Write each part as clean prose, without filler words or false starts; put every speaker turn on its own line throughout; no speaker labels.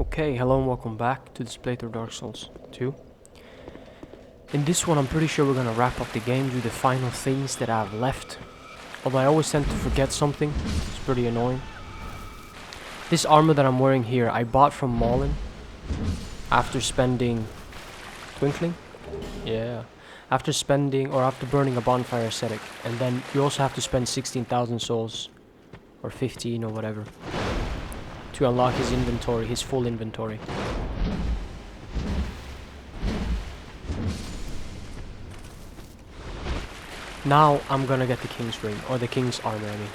Okay, hello and welcome back to this playthrough of Dark Souls 2. In this one I'm pretty sure we're gonna wrap up the game, do the final things that I've left. Although I always tend to forget something, it's pretty annoying. This armor that I'm wearing here I bought from Malin after spending... Twinkling? Yeah. After burning a bonfire ascetic. And then you also have to spend 16,000 souls. Or 15 or whatever. To unlock his inventory, his full inventory. Now I'm gonna get the King's Ring, or the King's Armor, I mean.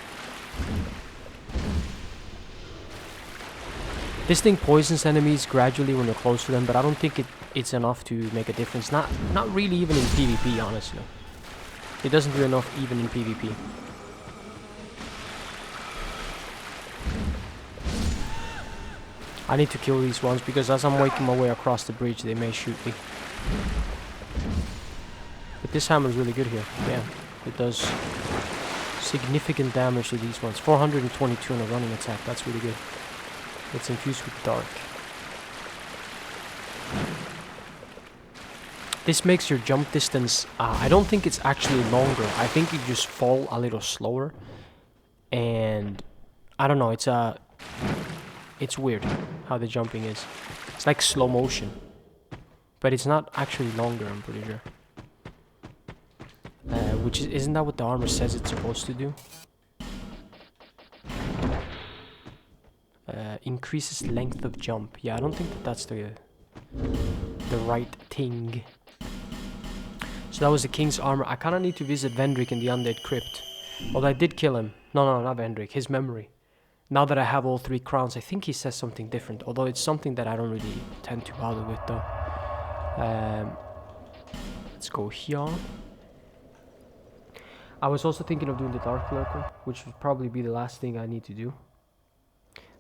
This thing poisons enemies gradually when you're close to them, but I don't think it's enough to make a difference. Not really even in PvP, honestly. It doesn't do enough even in PvP. I need to kill these ones because as I'm making my way across the bridge they may shoot me. But this hammer is really good here. Yeah, it does significant damage to these ones. 422 on a running attack, that's really good. It's infused with dark. This makes your jump distance, I don't think it's actually longer. I think you just fall a little slower. And I don't know, it's weird how the jumping is. It's like slow motion. But it's not actually longer, I'm pretty sure. Isn't that what the armor says it's supposed to do? Increases length of jump. Yeah, I don't think that's the right thing. So that was the King's Armor. I kind of need to visit Vendrick in the Undead Crypt. Although I did kill him. No, not Vendrick. His memory. Now that I have all 3 crowns, I think he says something different. Although it's something that I don't really tend to bother with, though. Let's go here. I was also thinking of doing the Dark Lurker, which would probably be the last thing I need to do.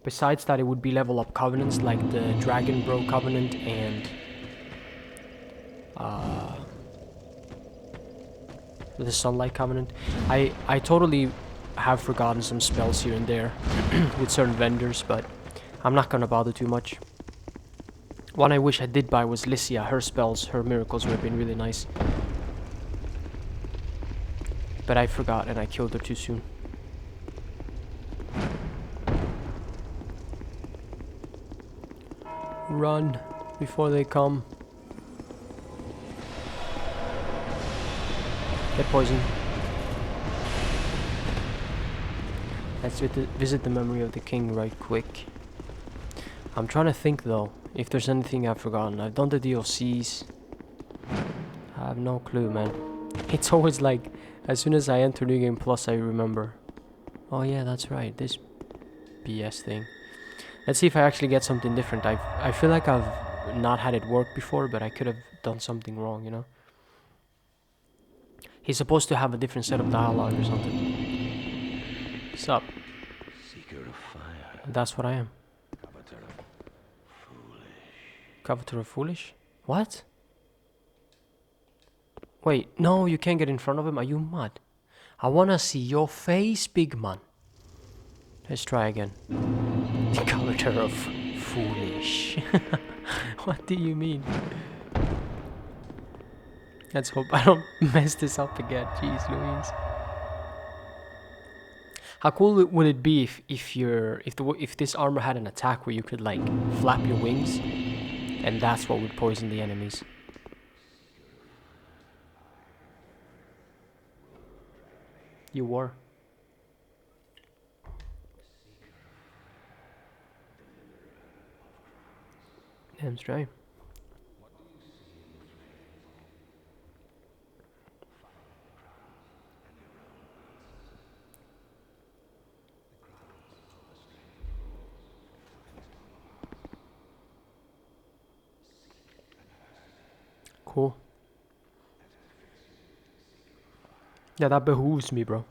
Besides that, it would be level up covenants like the Dragon Bro Covenant and the Sunlight Covenant. I totally have forgotten some spells here and there with certain vendors, but I'm not gonna bother too much. One I wish I did buy was Lycia. Her spells, her miracles would have been really nice. But I forgot and I killed her too soon. Run before they come. Get poisoned. Let's visit the memory of the king right quick. I'm trying to think though, if there's anything I've forgotten. I've done the DLCs. I have no clue, man. It's always like, as soon as I enter New Game Plus, I remember. Oh yeah, that's right, this BS thing. Let's see if I actually get something different. I feel like I've not had it work before, but I could have done something wrong, you know? He's supposed to have a different set of dialogue or something. Sup?
Seeker of fire.
That's what I am.
Coveter of foolish.
Coveter of foolish? What? Wait, no, you can't get in front of him. Are you mad? I wanna see your face, big man. Let's try again. The coveter of foolish. What do you mean? Let's hope I don't mess this up again. Jeez Louise. How cool would it be if this armor had an attack where you could like flap your wings, and that's what would poison the enemies? You were. Damn straight. Cool. Yeah, that behooves me, bro.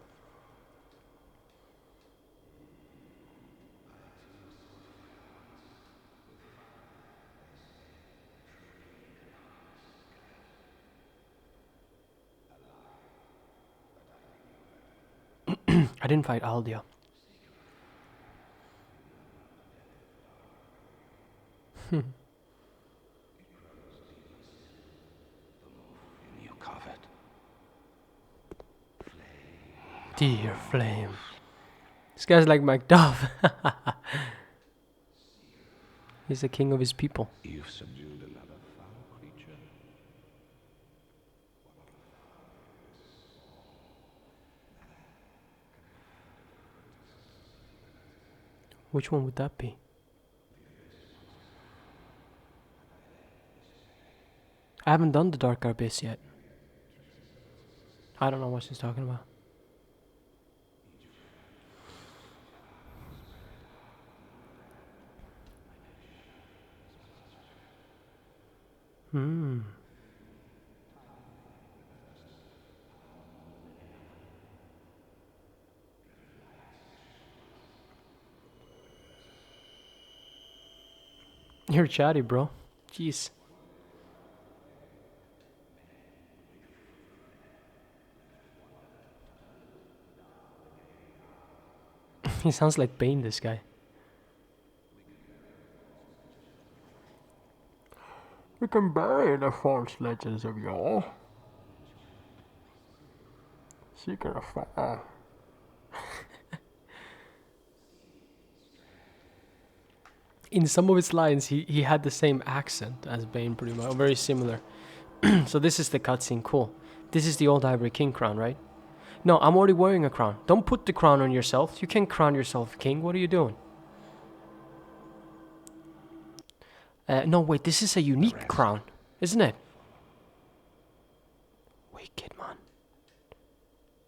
I didn't fight Aldia.
You covet.
Dear flame. This guy's like Macduff. He's the king of his people.
You've subdued another foul creature.
Which one would that be? I haven't done the Dark Abyss yet. I don't know what she's talking about. Hmm. You're chatty, bro. Jeez. He sounds like Bane, this guy. We can bury the false legends of y'all. Secret of fire. In some of his lines, he had the same accent as Bane, pretty much, very similar. So this is the cutscene, cool. This is the old Ivory King crown, right? No, I'm already wearing a crown. Don't put the crown on yourself. You can't crown yourself king. What are you doing? No, wait, this is a unique crown, isn't it? Wicked, man.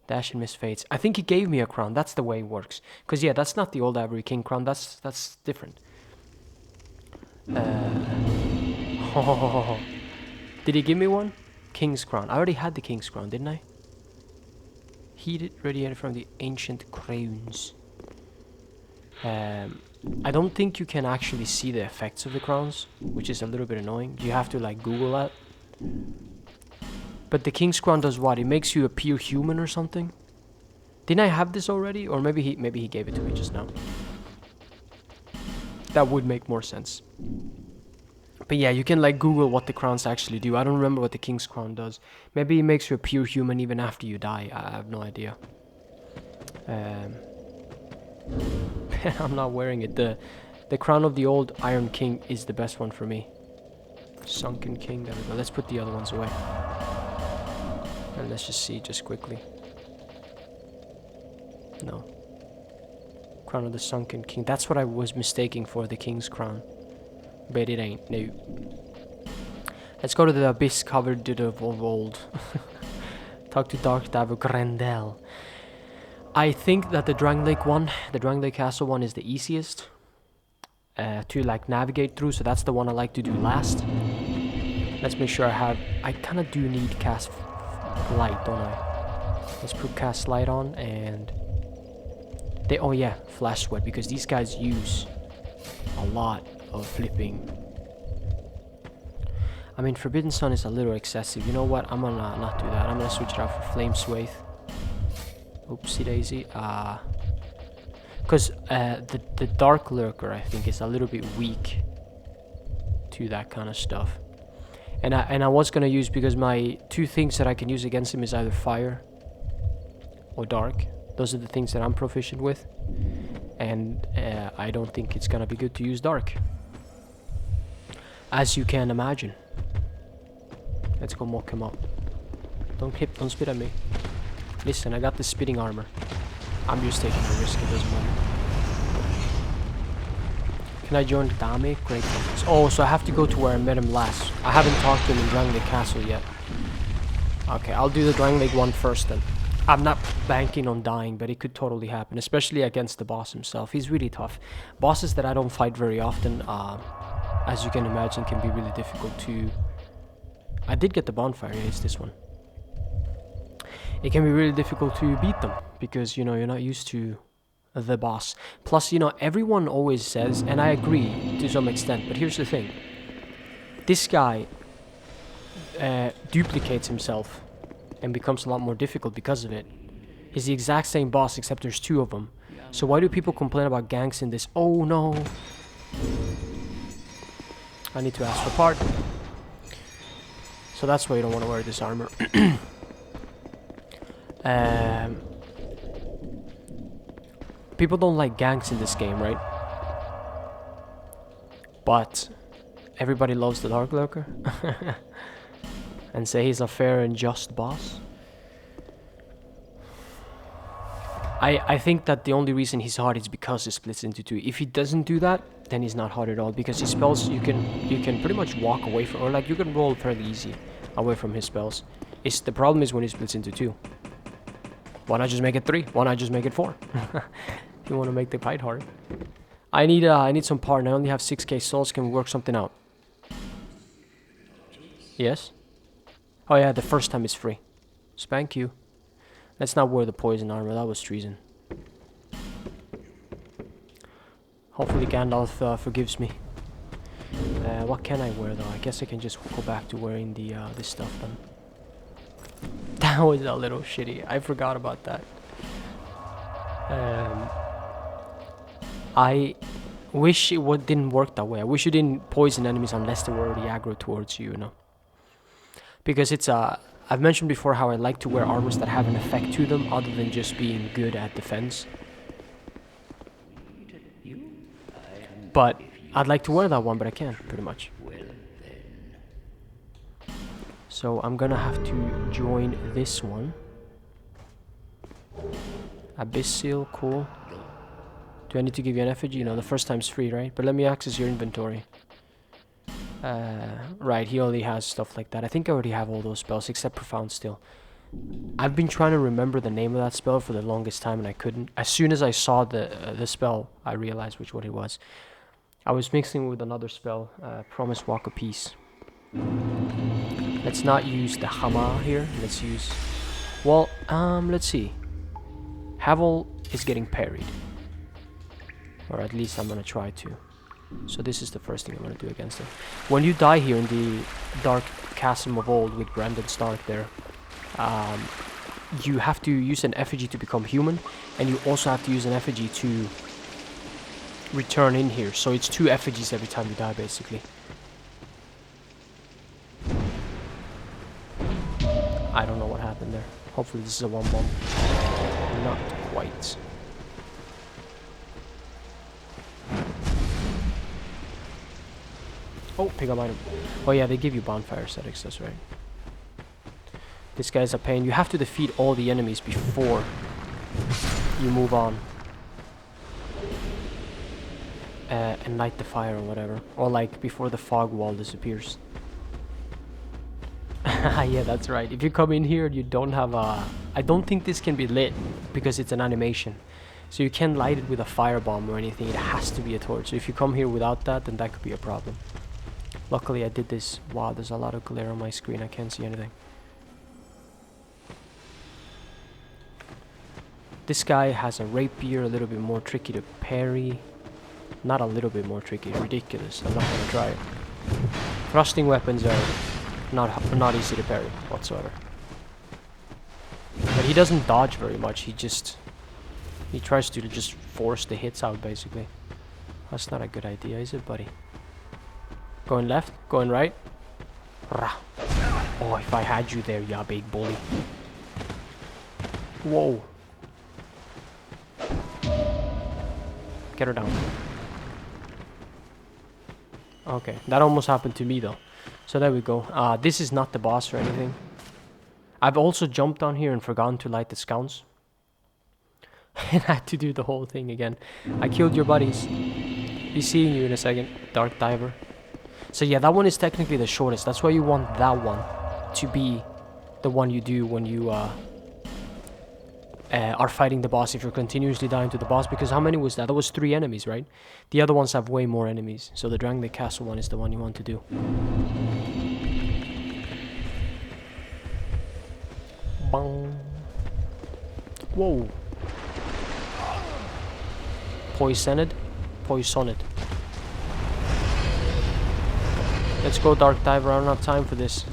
Dash and miss fates. I think he gave me a crown. That's the way it works. Because, yeah, that's not the old Ivory King crown. That's different. Did he give me one? King's crown. I already had the king's crown, didn't I? Heated, radiated from the ancient crowns. I don't think you can actually see the effects of the crowns, which is a little bit annoying. You have to like Google that. But the king's crown does what? It makes you appear human or something. Didn't I have this already? Or maybe he gave it to me just now. That would make more sense. But yeah, you can like Google what the crowns actually do. I don't remember what the king's crown does. Maybe it makes you appear human even after you die. I have no idea. I'm not wearing it. The crown of the old Iron King is the best one for me. Sunken King. There we go. Let's put the other ones away. And let's just see just quickly. No. Crown of the Sunken King. That's what I was mistaking for the king's crown. But it ain't. No. Let's go to the abyss covered to the old. Talk to Dark Diver Grendel. I think that the Drang Lake one, the Drang Lake Castle one, is the easiest to like navigate through. So that's the one I like to do last. Let's make sure I have. I kind of do need cast light, don't I? Let's put cast light on and they. Oh yeah, flash sweat, because these guys use a lot of flipping. I mean, Forbidden Sun is a little excessive. You know what? I'm gonna not do that. I'm gonna switch it out for Flame Swathe. Oopsie daisy. Because the Dark Lurker, I think, is a little bit weak to that kind of stuff. And I was gonna use, because my two things that I can use against him is either fire or dark. Those are the things that I'm proficient with. And I don't think it's gonna be good to use dark, as you can imagine. Let's go mock him up. Don't spit at me. Listen, I got the spitting armor. I'm just taking a risk at this moment. Can I join the Dame? Great. Oh, so I have to go to where I met him last. I haven't talked to him in Drang Lake Castle yet. Okay, I'll do the Drang Lake one first then. I'm not banking on dying, but it could totally happen, especially against the boss himself. He's really tough. Bosses that I don't fight very often, as you can imagine, can be really difficult to... I did get the bonfire. Yeah, it's this one. It can be really difficult to beat them because, you know, you're not used to the boss. Plus, you know, everyone always says, and I agree to some extent, but here's the thing. This guy duplicates himself and becomes a lot more difficult because of it. He's the exact same boss, except there's two of them. So why do people complain about ganks in this? Oh no. I need to ask for pardon. So that's why you don't want to wear this armor. People don't like ganks in this game, right? But everybody loves the Dark Lurker. And say he's a fair and just boss. I think that the only reason he's hard is because he splits into two. If he doesn't do that, then he's not hard at all, because his spells you can pretty much walk away from, or like you can roll fairly easy away from his spells. The problem is when he splits into two. Why not just make it 3? Why not just make it 4? You want to make the fight hard. I need some pardon. I only have 6k souls. Can we work something out? Yes? Oh yeah, the first time is free. Spank you. Let's not wear the poison armor. That was treason. Hopefully Gandalf forgives me. What can I wear though? I guess I can just go back to wearing the this stuff then. That was a little shitty. I forgot about that. I wish it didn't work that way. I wish you didn't poison enemies unless they were already aggro towards you, you know. Because it's I've mentioned before how I like to wear armors that have an effect to them other than just being good at defense. But I'd like to wear that one, but I can't, pretty much. So I'm gonna have to join this one. Abyssal, cool. Do I need to give you an effigy? No, the first time's free, right? But let me access your inventory. Right, he only has stuff like that. I think I already have all those spells, except Profound Still. I've been trying to remember the name of that spell for the longest time, and I couldn't. As soon as I saw the spell, I realized which one it was. I was mixing with another spell, Promise Walk of Peace. Let's not use the Hama here. Let's use... Well, let's see. Havel is getting parried. Or at least I'm gonna try to. So this is the first thing I'm gonna do against him. When you die here in the Dark Chasm of Old with Brandon Stark there, you have to use an effigy to become human, and you also have to use an effigy to return in here. So it's 2 effigies every time you die, basically. I don't know what happened there. Hopefully this is a 1 bomb. Not quite. Oh, pick up item. Oh yeah, they give you bonfire aesthetics, that's right. This guy's a pain. You have to defeat all the enemies before you move on. And light the fire or whatever. Or like before the fog wall disappears. Yeah, that's right. If you come in here, you don't have a... I don't think this can be lit because it's an animation. So you can't light it with a firebomb or anything. It has to be a torch. So if you come here without that, then that could be a problem. Luckily I did this. Wow, there's a lot of glare on my screen. I can't see anything. This guy has a rapier, a little bit more tricky to parry. Not a little bit more tricky, ridiculous. I'm not gonna try it. Thrusting weapons are not easy to parry whatsoever. But he doesn't dodge very much. He tries to just force the hits out, basically. That's not a good idea, is it, buddy? Going left, going right. Rah. Oh, if I had you there, ya big bully. Whoa. Get her down. Okay, that almost happened to me though. So there we go. This is not the boss or anything. I've also jumped on here and forgotten to light the scones. And I had to do the whole thing again. I killed your buddies. Be seeing you in a second, Dark Diver. So yeah, that one is technically the shortest. That's why you want that one to be the one you do when you are fighting the boss, if you're continuously dying to the boss. Because how many was that? That was 3 enemies, right? The other ones have way more enemies. So the Drang the Castle one is the one you want to do. Bang. Whoa. Poisoned. Poisoned. Let's go, Dark Diver. I don't have time for this.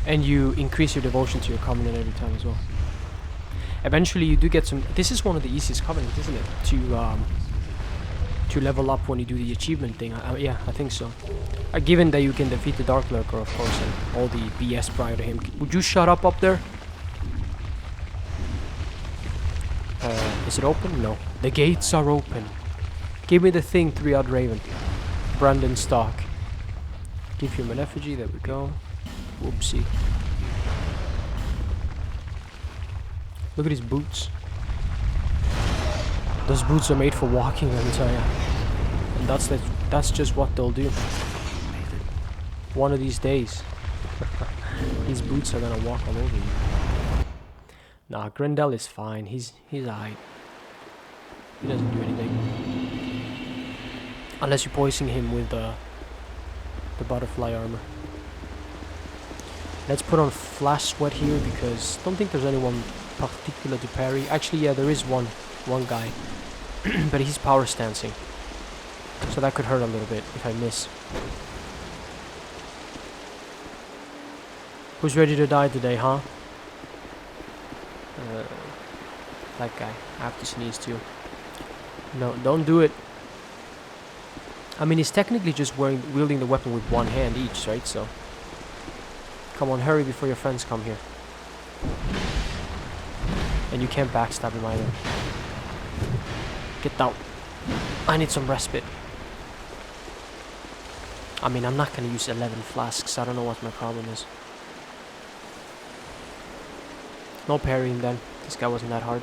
And you increase your devotion to your covenant every time as well. Eventually you do get some. This is one of the easiest covenants, isn't it? To level up when you do the achievement thing. Yeah, I think so. Given that you can defeat the Dark Lurker, of course, and all the BS prior to him. Would you shut up there? Is it open? No. The gates are open. Give me the thing, 3-eyed Raven. Brandon Stark. Give him an effigy, there we go. Whoopsie. Look at his boots. Those boots are made for walking, let me tell you. And that's just what they'll do. One of these days. These boots are gonna walk all over you. Nah, Grendel is fine. He's alright. He doesn't do anything. Unless you poison him with the butterfly armor. Let's put on Flash Sweat here because I don't think there's anyone particular to parry. Actually, yeah, there is one guy. But he's power stancing. So that could hurt a little bit if I miss. Who's ready to die today, huh? That guy. I have to sneeze too. No, don't do it. I mean, he's technically just wielding the weapon with one hand each, right? So, come on, hurry before your friends come here. And you can't backstab him either. Get down. I need some respite. I mean, I'm not gonna use 11 flasks. I don't know what my problem is. No parrying then. This guy wasn't that hard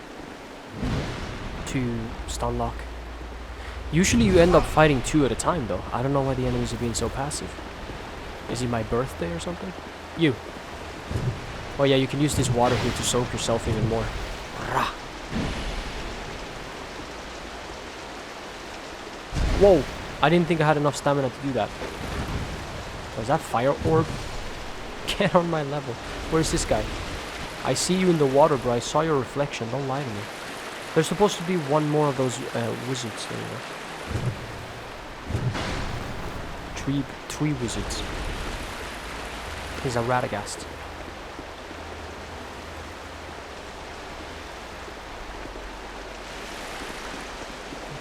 to stun lock. Usually you end up fighting 2 at a time though. I don't know why the enemies are being so passive. Is it my birthday or something? You. Oh yeah, you can use this water here to soak yourself even more. Rah. Whoa! I didn't think I had enough stamina to do that. Was that fire orb? Get on my level. Where's this guy? I see you in the water, bro. I saw your reflection. Don't lie to me. There's supposed to be one more of those wizards. There you go. Three wizards. He's a Radagast.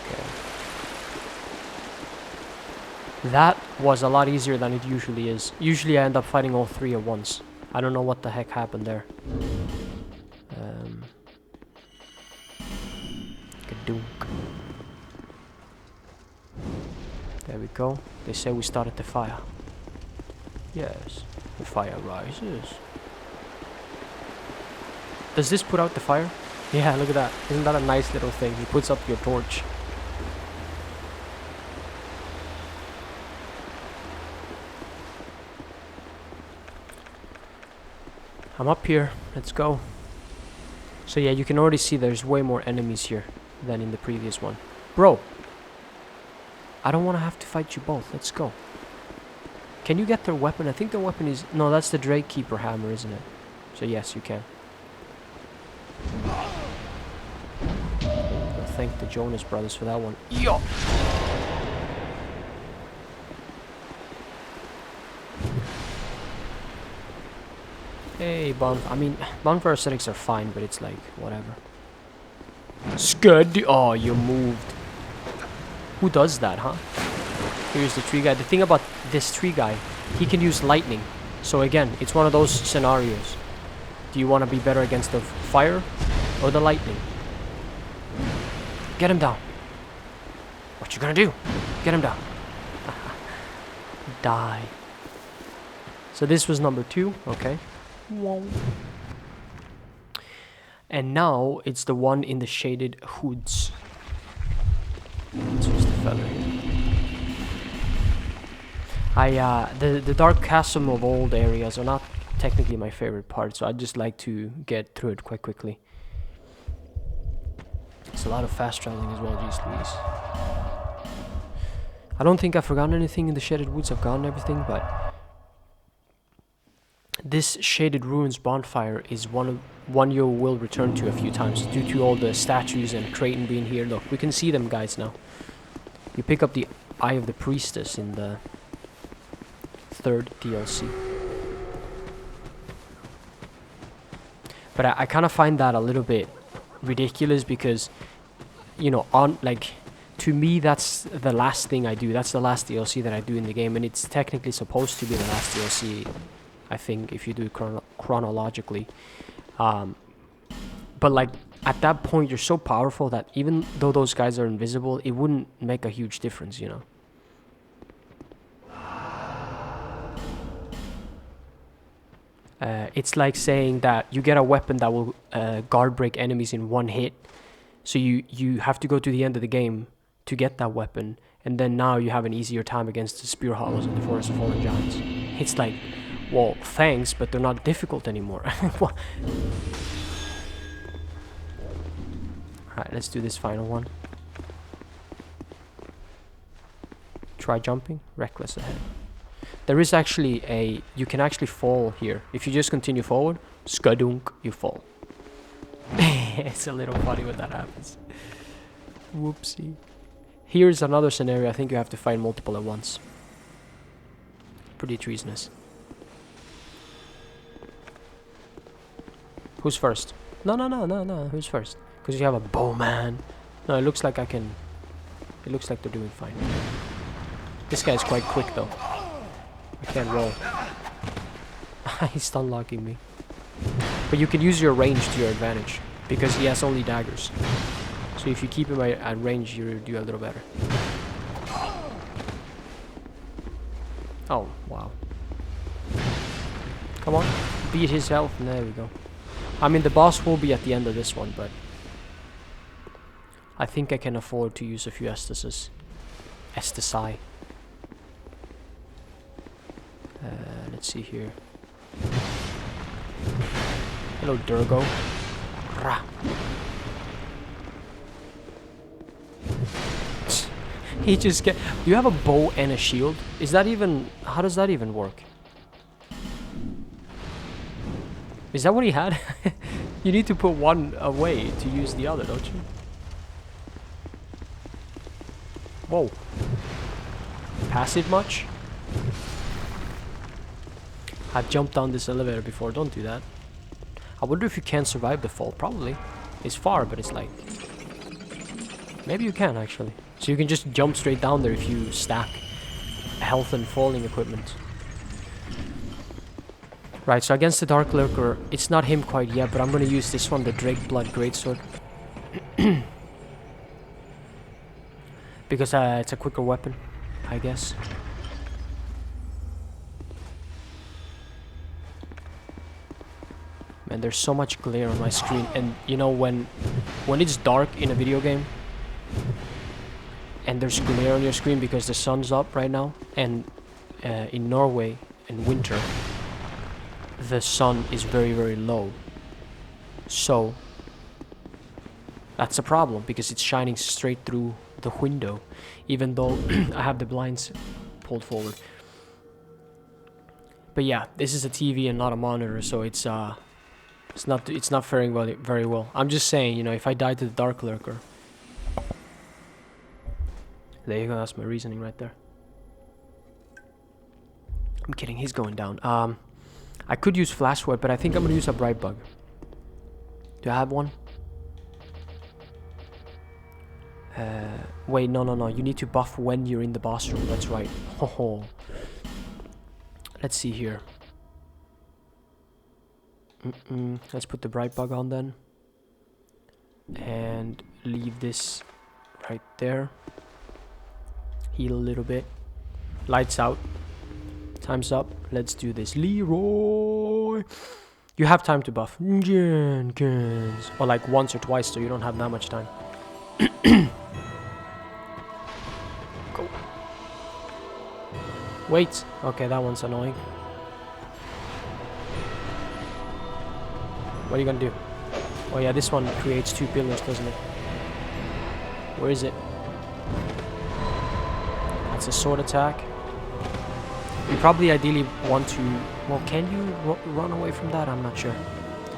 Okay. That was a lot easier than it usually is. Usually I end up fighting all 3 at once. I don't know what the heck happened there. Gadunk. There we go. They say we started the fire. Yes, the fire rises. Does this put out the fire? Yeah, look at that. Isn't that a nice little thing? He puts up your torch. I'm up here. Let's go. So yeah, you can already see there's way more enemies here than in the previous one. Bro! I don't want to have to fight you both. Let's go. Can you get their weapon? I think their weapon is... No, that's the Drake Keeper hammer, isn't it? So yes, you can. I'll thank the Jonas Brothers for that one. Yo! Hey, I mean, bonfire aesthetics are fine, but it's like, whatever. Scud! Oh, you moved. Who does that, huh? Here's the tree guy. The thing about this tree guy, he can use lightning. So again, it's one of those scenarios. Do you want to be better against the fire or the lightning? Get him down. What you gonna do? Get him down. Die. So this was number 2, okay. Whoa. And now it's the one in the shaded hoods. Let's use the feather here. The dark chasm of old areas are not technically my favorite part, so I just like to get through it quite quickly. It's a lot of fast traveling as well, geez Louise. I don't think I've forgotten anything in the shaded woods. I've gotten everything, but this Shaded Ruins bonfire is one you will return to a few times due to all the statues and Creighton being here. Look, we can see them, guys, now. You pick up the Eye of the Priestess in the 3rd DLC. But I kind of find that a little bit ridiculous because, you know, on like, to me that's the last thing I do. That's the last DLC that I do in the game, and it's technically supposed to be the last DLC, I think, if you do it chronologically. But like at that point, you're so powerful that even though those guys are invisible, it wouldn't make a huge difference, you know. It's like saying that you get a weapon that will guard break enemies in one hit. So you have to go to the end of the game to get that weapon. And then now you have an easier time against the Spear Hollows in the Forest of Fallen Giants. It's like, well, thanks, but they're not difficult anymore. Alright, let's do this final one. Try jumping. Reckless ahead. There is actually a... You can actually fall here. If you just continue forward, skadunk, you fall. It's a little funny when that happens. Whoopsie. Here's another scenario. I think you have to fight multiple at once. Pretty treasonous. Who's first? No. Who's first? Because you have a bowman. No, it looks like I can... It looks like they're doing fine. This guy's quite quick though. I can't roll. He's stun locking me. But you can use your range to your advantage, because he has only daggers. So if you keep him at range, you do a little better. Oh, wow. Come on, beat his health, and there we go. I mean, the boss will be at the end of this one, but I think I can afford to use a few Estasis. Estasi. Let's see here. Hello, Durgo. Rah. He just get... You have a bow and a shield? Is that even... How does that even work? Is that what he had? You need to put one away to use the other, don't you? Whoa. Passive much? I've jumped down this elevator before, don't do that. I wonder if you can survive the fall. Probably. It's far, but it's like... Maybe you can, actually. So you can just jump straight down there if you stack health and falling equipment. Right, so against the Dark Lurker, it's not him quite yet, but I'm gonna use this one, the Drake Blood Greatsword. Because it's a quicker weapon, I guess. Man, there's so much glare on my screen, and you know, when it's dark in a video game and there's glare on your screen because the sun's up right now, and in Norway in winter the sun is very, very low, so that's a problem because it's shining straight through the window, even though I have the blinds pulled forward. But yeah, this is a TV and not a monitor, so it's not faring very well. I'm just saying, you know, if I die to the Dark Lurker, there you go. That's my reasoning right there. I'm kidding. He's going down. I could use Flash Web, but I think I'm gonna use a Bright Bug. Do I have one? Wait, no. You need to buff when you're in the boss room. That's right. Ho. Let's see here. Let's put the Bright Bug on then. And leave this right there. Heal a little bit. Lights out. Time's up. Let's do this. Leroy! You have time to buff. Jenkins. Or like once or twice, so you don't have that much time. Go. Wait. Okay, that one's annoying. What are you gonna do? Oh yeah, this one creates 2 pillars, doesn't it? Where is it? That's a sword attack. You probably ideally want to... Well, can you run away from that? I'm not sure.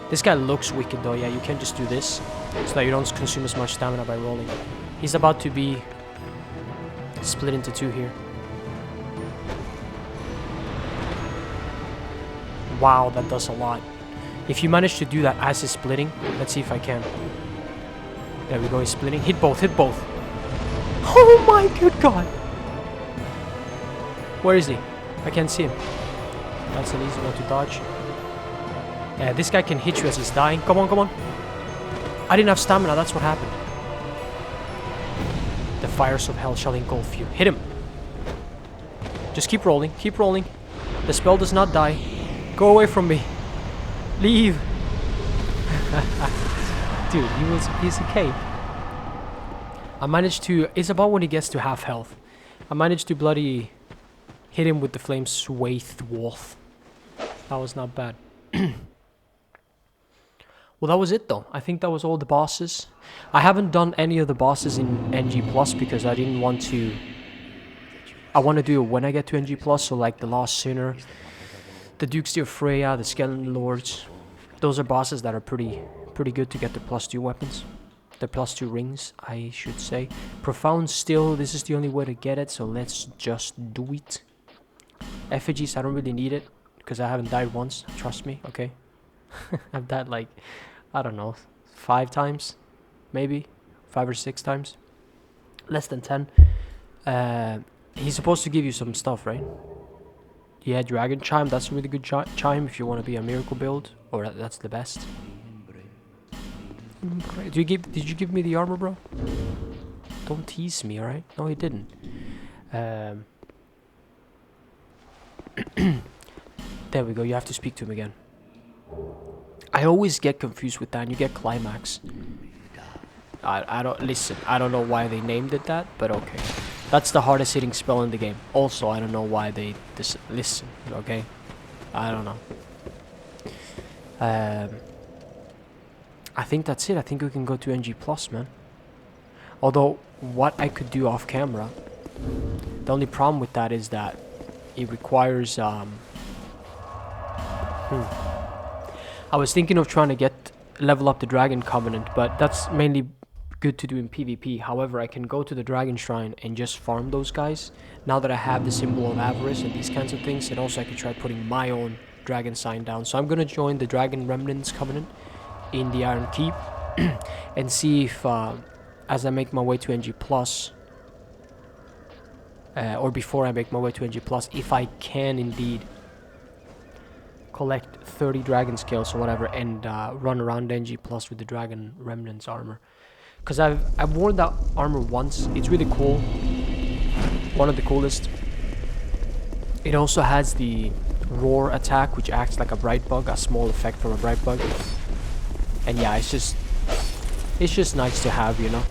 This guy looks wicked though. Yeah, you can just do this so that you don't consume as much stamina by rolling. He's about to be split into 2 here. Wow, that does a lot. If you manage to do that as he's splitting, let's see if I can. There we go, he's splitting. Hit both, hit both. Oh my good god! Where is he? I can't see him. That's an easy one to dodge. This guy can hit you as he's dying. Come on, come on. I didn't have stamina, that's what happened. The fires of hell shall engulf you. Hit him. Just keep rolling, keep rolling. The spell does not die. Go away from me. Leave. Dude, he was a piece of cake. I managed to... It's about when he gets to half health. I managed to bloody hit him with the flame swathed wolf. That was not bad. Well, that was it though. I think that was all the bosses. I haven't done any of the bosses in NG Plus because I didn't want to... I want to do it when I get to NG Plus, so like the Lost Sinner, the Dukes of Freya, the Skeleton Lords. Those are bosses that are pretty good to get the +2 weapons. The +2 rings, I should say. Profound Still, this is the only way to get it, so let's just do it. Effigies, I don't really need it, because I haven't died once, trust me, okay? I've died like, I don't know, 5 times, maybe? 5 or 6 times. Less than 10. He's supposed to give you some stuff, right? Yeah, Dragon Chime, that's a really good chime if you want to be a miracle build, or that's the best. Did you give me the armor, bro? Don't tease me, alright? No, he didn't. There we go, you have to speak to him again. I always get confused with that, and you get Climax. I don't... Listen, I don't know why they named it that, but okay. That's the hardest hitting spell in the game. Also, I don't know why they... Listen, okay? I don't know. I think that's it. I think we can go to NG Plus, man. Although, what I could do off camera... The only problem with that is that it requires... I was thinking of trying to level up the Dragon Covenant, but that's mainly good to do in PvP. However, I can go to the Dragon Shrine and just farm those guys. Now that I have the symbol of avarice and these kinds of things, and also I could try putting my own dragon sign down. So I'm gonna join the Dragon Remnants Covenant in the Iron Keep and see if, as I make my way to NG Plus, or before I make my way to NG Plus, if I can indeed collect 30 dragon scales or whatever and run around NG Plus with the Dragon Remnants armor. Because I've worn that armor once. It's really cool. One of the coolest. It also has the roar attack, which acts like a bright bug, a small effect from a bright bug. And yeah, it's just nice to have, you know.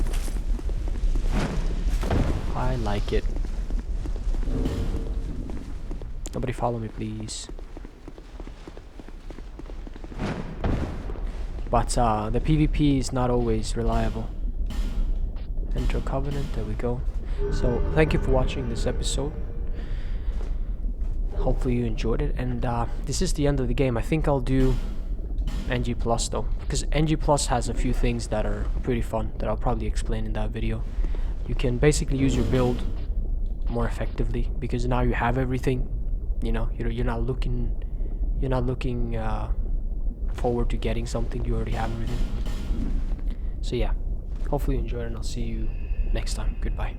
I like it. Nobody follow me, please. But the PvP is not always reliable. Enter Covenant, there we go. So thank you for watching this episode. Hopefully you enjoyed it, and this is the end of the game. I think I'll do NG Plus though, because NG Plus has a few things that are pretty fun that I'll probably explain in that video. You can basically use your build more effectively because now you have everything. You know, you're not looking forward to getting something. You already have everything. So yeah, hopefully you enjoyed it, and I'll see you next time. Goodbye.